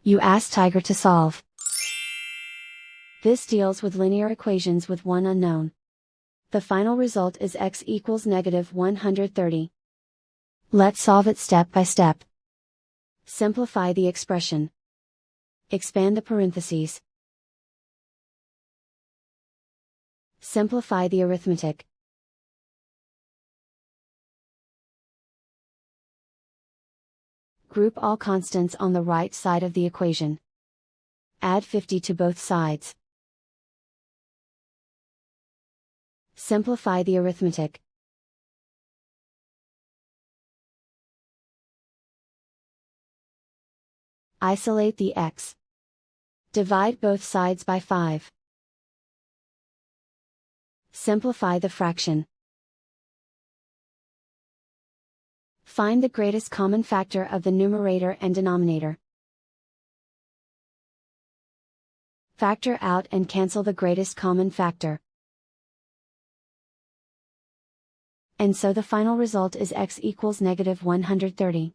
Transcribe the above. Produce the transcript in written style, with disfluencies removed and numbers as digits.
You ask Tiger to solve. This deals with linear equations with one unknown. The final result is x equals negative 130. Let's solve it step by step. Simplify the expression. Expand the parentheses. Simplify the arithmetic. Group all constants on the right side of the equation. Add 50 to both sides. Simplify the arithmetic. Isolate the x. Divide both sides by 5. Simplify the fraction. Find the greatest common factor of the numerator and denominator. Factor out and cancel the greatest common factor. And so the final result is x equals negative 130.